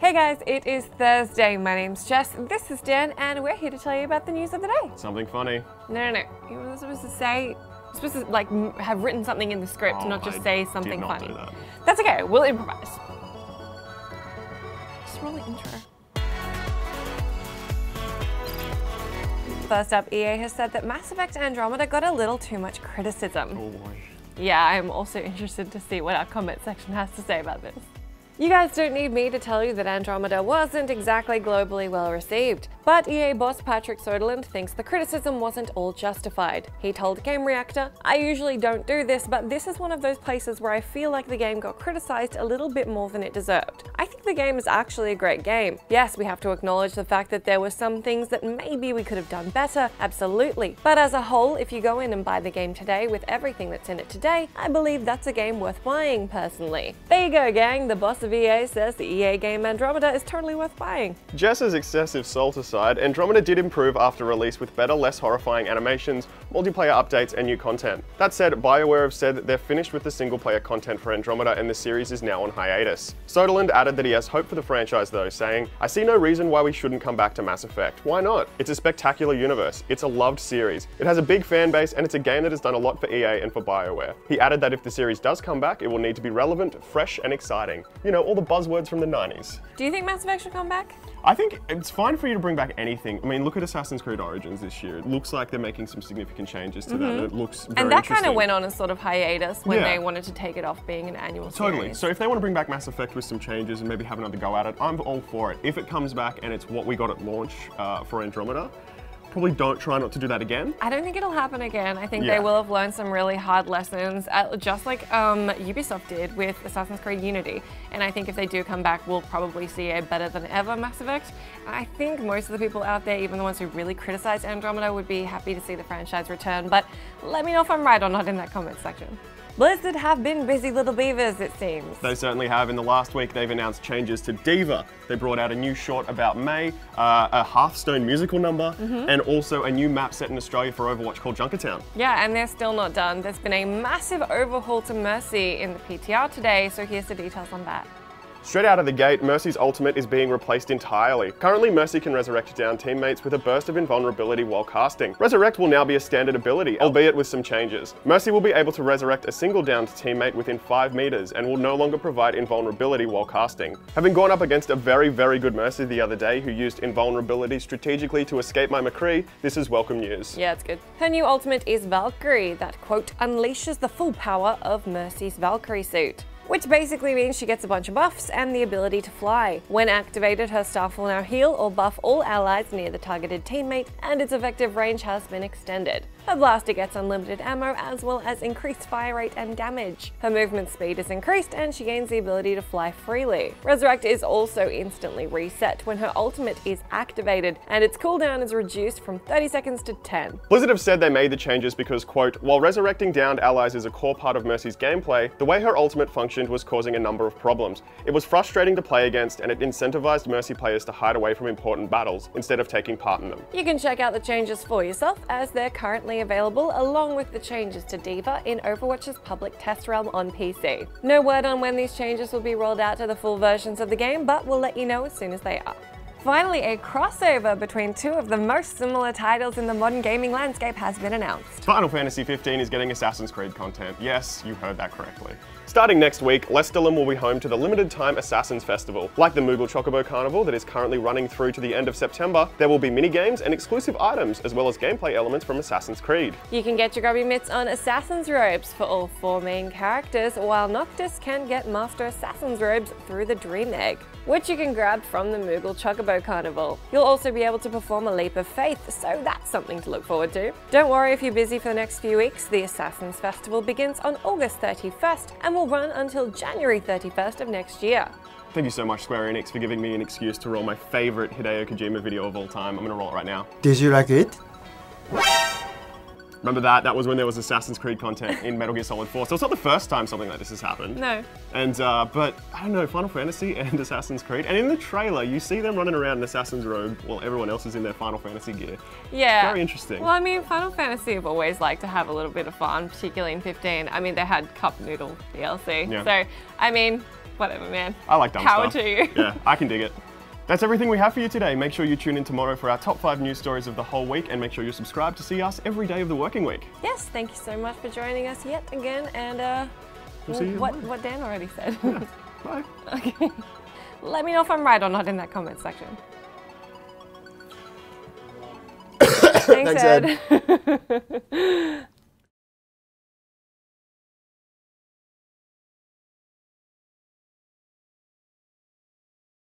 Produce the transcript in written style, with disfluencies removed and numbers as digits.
Hey guys, it is Thursday. My name's Jess, this is Dan, and we're here to tell you about the news of the day. Something funny. No. You were supposed to say, you're supposed to like have written something in the script, not just say something funny. Do that. That's okay, we'll improvise. Just roll the intro. First up, EA has said that Mass Effect Andromeda got a little too much criticism. Oh boy. Yeah, I'm also interested to see what our comment section has to say about this. You guys don't need me to tell you that Andromeda wasn't exactly globally well received, but EA boss Patrick Soderlund thinks the criticism wasn't all justified. He told Game Reactor, "I usually don't do this, but this is one of those places where I feel like the game got criticized a little bit more than it deserved. I think the game is actually a great game. Yes, we have to acknowledge the fact that there were some things that maybe we could have done better, absolutely. But as a whole, if you go in and buy the game today with everything that's in it today, I believe that's a game worth buying personally." There you go, gang. The boss of EA says the EA game Andromeda is totally worth buying. Jess's excessive salt aside, Andromeda did improve after release with better, less horrifying animations, multiplayer updates, and new content. That said, BioWare have said that they're finished with the single-player content for Andromeda and the series is now on hiatus. Soderlund added that he has hope for the franchise though, saying, "I see no reason why we shouldn't come back to Mass Effect. Why not? It's a spectacular universe. It's a loved series. It has a big fan base and it's a game that has done a lot for EA and for BioWare." He added that if the series does come back, it will need to be relevant, fresh, and exciting. You know, all the buzzwords from the 90s. Do you think Mass Effect should come back? I think it's fine for you to bring back anything. I mean, look at Assassin's Creed Origins this year. It looks like they're making some significant changes to that, and it looks very And that interesting. kind of went on a sort of hiatus when they wanted to take it off being an annual Totally. series. So if they want to bring back Mass Effect with some changes and maybe have another go at it, I'm all for it. If it comes back and it's what we got at launch for Andromeda, probably don't try not to do that again. I don't think it'll happen again. I think they will have learned some really hard lessons, just like Ubisoft did with Assassin's Creed Unity. And I think if they do come back, we'll probably see a better than ever Mass Effect. I think most of the people out there, even the ones who really criticize Andromeda, would be happy to see the franchise return. But let me know if I'm right or not in that comment section. Blizzard have been busy little beavers, it seems. They certainly have. In the last week, they've announced changes to Diva. They brought out a new short about May, a Hearthstone musical number, and also a new map set in Australia for Overwatch called Junkertown. Yeah, and they're still not done. There's been a massive overhaul to Mercy in the PTR today, so here's the details on that. Straight out of the gate, Mercy's ultimate is being replaced entirely. Currently, Mercy can resurrect down teammates with a burst of invulnerability while casting. Resurrect will now be a standard ability, albeit with some changes. Mercy will be able to resurrect a single downed teammate within 5 meters and will no longer provide invulnerability while casting. Having gone up against a very good Mercy the other day who used invulnerability strategically to escape my McCree, this is welcome news. Yeah, it's good. Her new ultimate is Valkyrie, that, quote, unleashes the full power of Mercy's Valkyrie suit, which basically means she gets a bunch of buffs and the ability to fly. When activated, her staff will now heal or buff all allies near the targeted teammate, and its effective range has been extended. Her blaster gets unlimited ammo as well as increased fire rate and damage. Her movement speed is increased and she gains the ability to fly freely. Resurrect is also instantly reset when her ultimate is activated, and its cooldown is reduced from 30 seconds to 10. Blizzard have said they made the changes because, quote, while resurrecting downed allies is a core part of Mercy's gameplay, the way her ultimate functioned was causing a number of problems. It was frustrating to play against, and it incentivized Mercy players to hide away from important battles instead of taking part in them. You can check out the changes for yourself, as they're currently available along with the changes to Diva in Overwatch's public test realm on PC. No word on when these changes will be rolled out to the full versions of the game, but we'll let you know as soon as they are. Finally, a crossover between two of the most similar titles in the modern gaming landscape has been announced. Final Fantasy 15 is getting Assassin's Creed content. Yes, you heard that correctly. Starting next week, Lestalem will be home to the limited-time Assassin's Festival. Like the Moogle Chocobo Carnival that is currently running through to the end of September, there will be mini-games and exclusive items, as well as gameplay elements from Assassin's Creed. You can get your grubby mitts on Assassin's robes for all 4 main characters, while Noctis can get Master Assassin's robes through the Dream Egg, which you can grab from the Moogle Chocobo Carnival. You'll also be able to perform a leap of faith, so that's something to look forward to. Don't worry if you're busy for the next few weeks. The Assassin's Festival begins on August 31st and will run until January 31st of next year. Thank you so much, Square Enix, for giving me an excuse to roll my favorite Hideo Kojima video of all time. I'm gonna roll it right now. Did you like it? Remember that? That was when there was Assassin's Creed content in Metal Gear Solid 4. So it's not the first time something like this has happened. No. And, but, I don't know, Final Fantasy and Assassin's Creed. And in the trailer, you see them running around in Assassin's robe while everyone else is in their Final Fantasy gear. Yeah. Very interesting. Well, I mean, Final Fantasy have always liked to have a little bit of fun, particularly in 15. I mean, they had Cup Noodle DLC. Yeah. So, I mean, Whatever, man. I like dumb Power stuff. to you. Yeah, I can dig it. That's everything we have for you today. Make sure you tune in tomorrow for our top 5 news stories of the whole week, and make sure you subscribe to see us every day of the working week. Yes, thank you so much for joining us yet again, and We'll see you what Dan already said. Yeah. Bye. Okay. Let me know if I'm right or not in that comment section. Thanks, Ed.